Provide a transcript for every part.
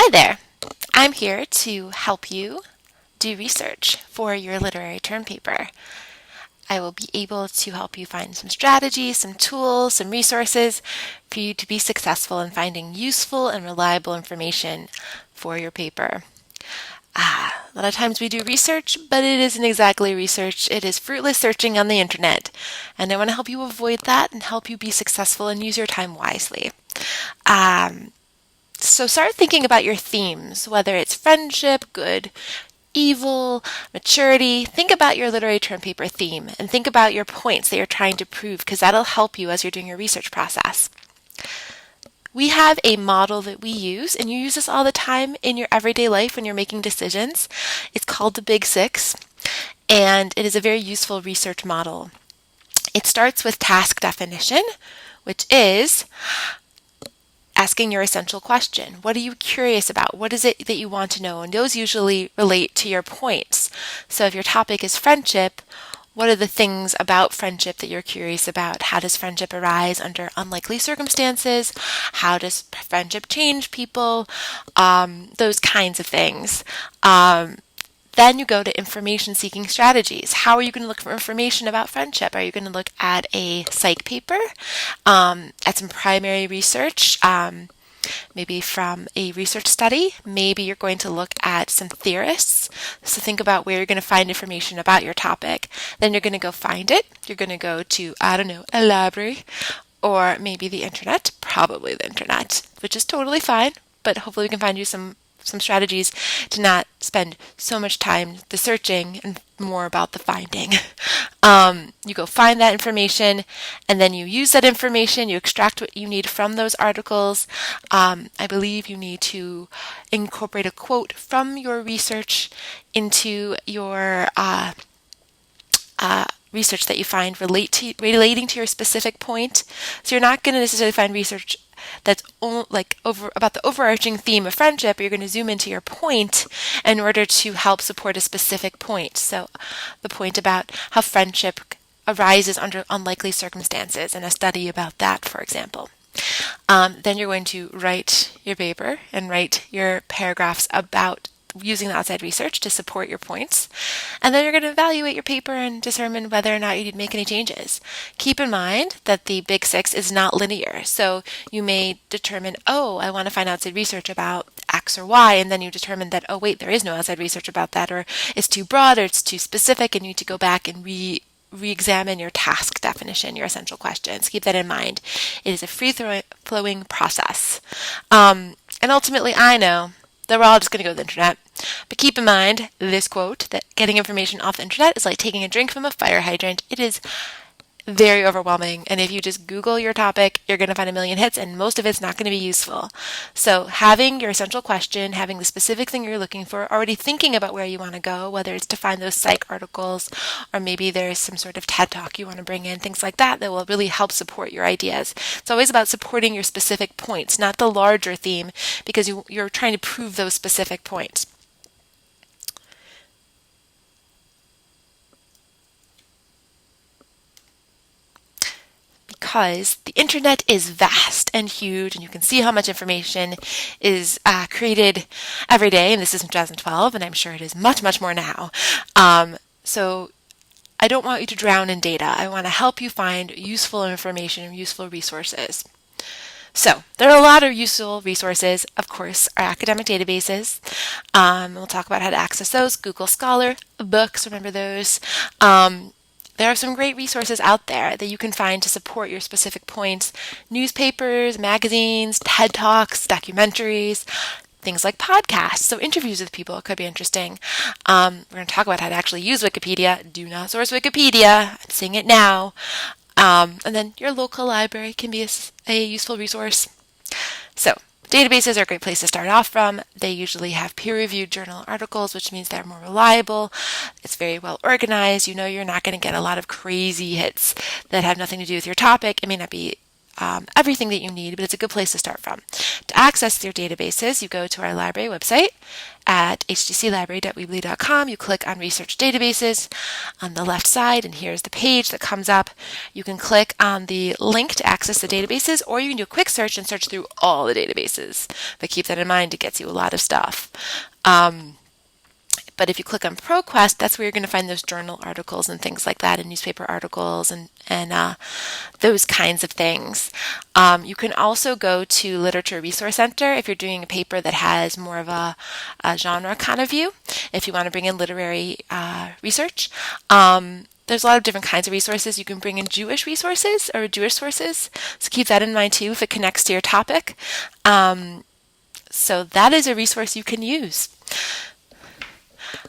Hi there. I'm here to help you do research for your literary term paper. I will be able to help you find some strategies, some tools, some resources for you to be successful in finding useful and reliable information for your paper. A lot of times we do research, but it isn't exactly research. It is fruitless searching on the internet. And I want to help you avoid that and help you be successful and use your time wisely. So start thinking about your themes, whether it's friendship, good, evil, maturity. Think about your literary term paper theme and think about your points that you're trying to prove because that'll help you as you're doing your research process. We have a model that we use, and you use this all the time in your everyday life when you're making decisions. It's called the Big Six, and it is a very useful research model. It starts with task definition, which is asking your essential question. What are you curious about? What is it that you want to know? And those usually relate to your points. So if your topic is friendship, what are the things about friendship that you're curious about? How does friendship arise under unlikely circumstances? How does friendship change people? Those kinds of things. Then you go to information seeking strategies. How are you going to look for information about friendship? Are you going to look at a psych paper, at some primary research, maybe from a research study? Maybe you're going to look at some theorists. So think about where you're going to find information about your topic. Then you're going to go find it. You're going to go to, a library or maybe the internet, probably the internet, which is totally fine, but hopefully we can find you some strategies to not spend so much time the searching and more about the finding. You go find that information and then you use that information, you extract what you need from those articles. I believe you need to incorporate a quote from your research into your research that you find relating to your specific point. So you're not going to necessarily find research that's about the overarching theme of friendship. You're going to zoom into your point in order to help support a specific point. So the point about how friendship arises under unlikely circumstances and a study about that, for example. Then you're going to write your paper and write your paragraphs about using the outside research to support your points. And then you're going to evaluate your paper and determine whether or not you need to make any changes. Keep in mind that the Big Six is not linear. So you may determine, I want to find outside research about X or Y, and then you determine that, wait, there is no outside research about that, or it's too broad, or it's too specific, and you need to go back and re-examine your task definition, your essential questions. Keep that in mind. It is a free-flowing process. And ultimately, I know that we're all just going to go to the internet. But keep in mind this quote, that getting information off the internet is like taking a drink from a fire hydrant. It is very overwhelming. And if you just Google your topic, you're going to find a million hits, and most of it's not going to be useful. So having your essential question, having the specific thing you're looking for, already thinking about where you want to go, whether it's to find those psych articles, or maybe there's some sort of TED Talk you want to bring in, things like that will really help support your ideas. It's always about supporting your specific points, not the larger theme, because you're trying to prove those specific points. Because the internet is vast and huge, and you can see how much information is created every day, and this is in 2012, and I'm sure it is much, much more now. So I don't want you to drown in data. I want to help you find useful information and useful resources. So there are a lot of useful resources. Of course, our academic databases. We'll talk about how to access those. Google Scholar, books, remember those. There are some great resources out there that you can find to support your specific points. Newspapers, magazines, TED Talks, documentaries, things like podcasts. So interviews with people could be interesting. We're going to talk about how to actually use Wikipedia. Do not source Wikipedia. I'm saying it now. And then your local library can be a useful resource. So databases are a great place to start off from. They usually have peer-reviewed journal articles, which means they're more reliable. It's very well organized. You know you're not going to get a lot of crazy hits that have nothing to do with your topic. It may not be everything that you need, but it's a good place to start from. To access your databases, you go to our library website at htclibrary.weebly.com. You click on Research Databases on the left side, and here's the page that comes up. You can click on the link to access the databases, or you can do a quick search and search through all the databases. But keep that in mind, it gets you a lot of stuff. But if you click on ProQuest, that's where you're going to find those journal articles and things like that, and newspaper articles and those kinds of things. You can also go to Literature Resource Center if you're doing a paper that has more of a genre kind of view, if you want to bring in literary research. There's a lot of different kinds of resources. You can bring in Jewish resources or Jewish sources, so keep that in mind too if it connects to your topic. So that is a resource you can use.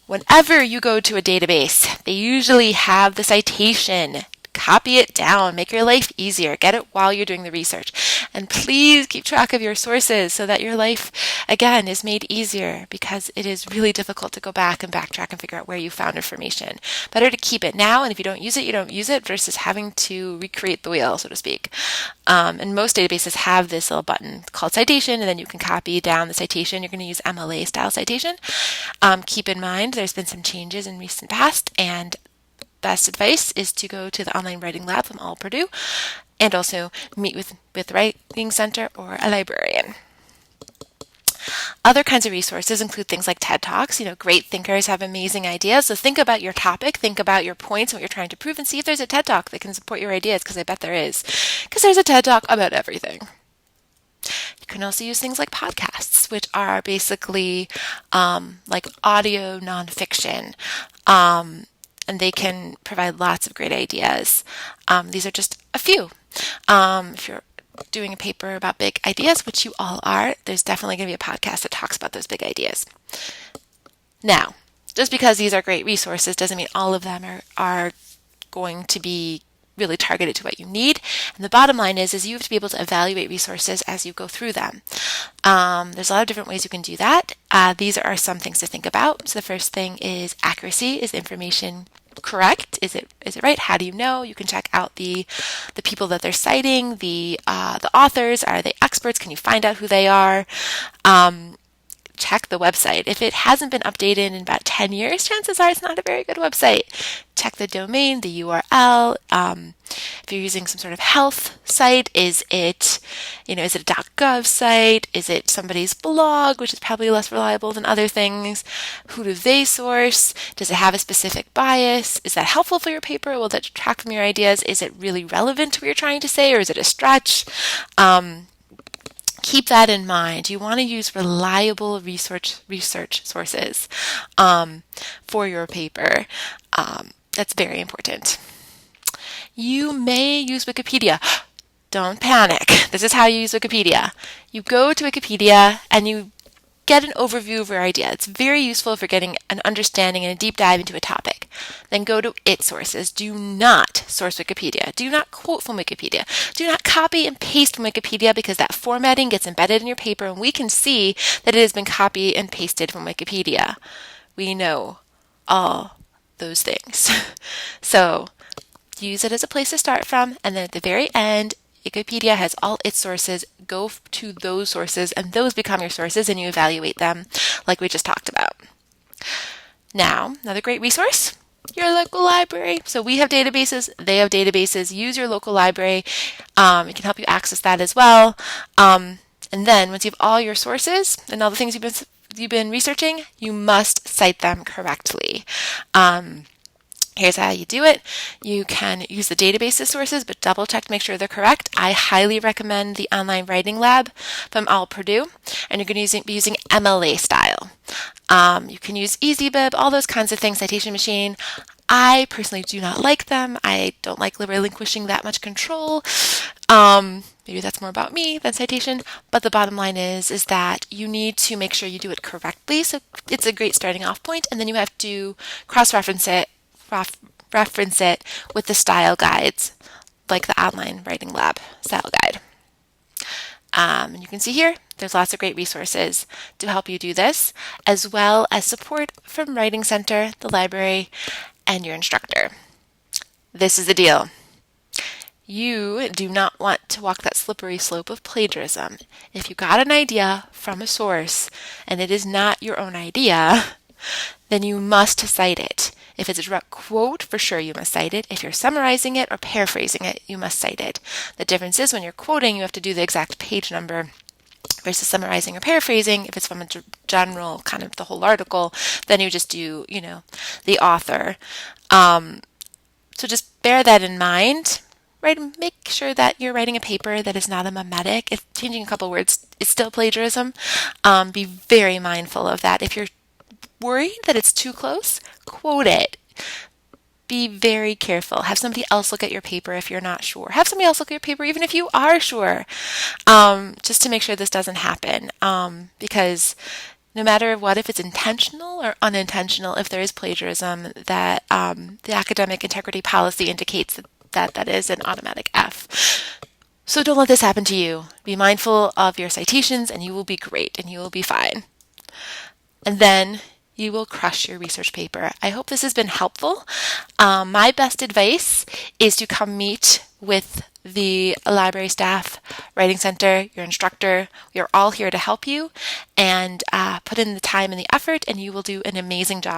Whenever you go to a database, they usually have the citation. Copy it down, make your life easier, get it while you're doing the research. And please keep track of your sources so that your life, again, is made easier, because it is really difficult to go back and backtrack and figure out where you found information. Better to keep it now, and if you don't use it, you don't use it, versus having to recreate the wheel, so to speak. And most databases have this little button called citation, and then you can copy down the citation. You're going to use MLA style citation. Keep in mind there's been some changes in recent past, and best advice is to go to the online writing lab from all Purdue, and also meet with the Writing Center or a librarian. Other kinds of resources include things like TED Talks. Great thinkers have amazing ideas. So think about your topic, think about your points and what you're trying to prove, and see if there's a TED Talk that can support your ideas, because I bet there is. Because there's a TED Talk about everything. You can also use things like podcasts, which are basically like audio nonfiction. And they can provide lots of great ideas. These are just a few. If you're doing a paper about big ideas, which you all are, there's definitely going to be a podcast that talks about those big ideas. Now, just because these are great resources doesn't mean all of them are going to be really targeted to what you need. And the bottom line is you have to be able to evaluate resources as you go through them. There's a lot of different ways you can do that. These are some things to think about. So the first thing is accuracy. Is the information correct? Is it right? How do you know? You can check out the people that they're citing, the authors. Are they experts? Can you find out who they are? Check the website. If it hasn't been updated in about 10 years, chances are it's not a very good website. Check the domain, the URL. If you're using some sort of health site, is it a .gov site? Is it somebody's blog, which is probably less reliable than other things? Who do they source? Does it have a specific bias? Is that helpful for your paper? Will that detract from your ideas? Is it really relevant to what you're trying to say, or is it a stretch? Keep that in mind. You want to use reliable research sources for your paper. That's very important. You may use Wikipedia. Don't panic. This is how you use Wikipedia. You go to Wikipedia and you get an overview of your idea. It's very useful for getting an understanding and a deep dive into a topic. Then go to its sources. Do not source Wikipedia. Do not quote from Wikipedia. Do not copy and paste from Wikipedia, because that formatting gets embedded in your paper and we can see that it has been copied and pasted from Wikipedia. We know all those things. So use it as a place to start from, and then at the very end, Wikipedia has all its sources. Go to those sources, and those become your sources, and you evaluate them like we just talked about. Now, another great resource, your local library. So we have databases, they have databases. Use your local library. It can help you access that as well. And then once you have all your sources and all the things you've been researching, you must cite them correctly. Here's how you do it. You can use the databases sources, but double check to make sure they're correct. I highly recommend the online writing lab from all Purdue, and you're going to be using MLA style. You can use EasyBib, all those kinds of things, Citation Machine. I personally do not like them. I don't like relinquishing that much control. Maybe that's more about me than citation, but the bottom line is that you need to make sure you do it correctly. So it's a great starting off point, and then you have to cross-reference it with the style guides, like the online writing lab style guide. And you can see here, there's lots of great resources to help you do this, as well as support from Writing Center, the library, and your instructor. This is the deal. You do not want to walk that slippery slope of plagiarism. If you got an idea from a source and it is not your own idea, then you must cite it. If it's a direct quote, for sure you must cite it. If you're summarizing it or paraphrasing it, you must cite it. The difference is when you're quoting, you have to do the exact page number versus summarizing or paraphrasing. If it's from a general, kind of the whole article, then you just do, the author. So just bear that in mind. Right, make sure that you're writing a paper that is not a mimetic. If changing a couple words is still plagiarism, be very mindful of that. If you're worried that it's too close, quote it. Be very careful. Have somebody else look at your paper if you're not sure. Have somebody else look at your paper even if you are sure, just to make sure this doesn't happen. Because no matter what, if it's intentional or unintentional, if there is plagiarism, that the academic integrity policy indicates that is an automatic F. So don't let this happen to you. Be mindful of your citations and you will be great and you will be fine. And then you will crush your research paper. I hope this has been helpful. My best advice is to come meet with the library staff, writing center, your instructor. We are all here to help you and put in the time and the effort, and you will do an amazing job.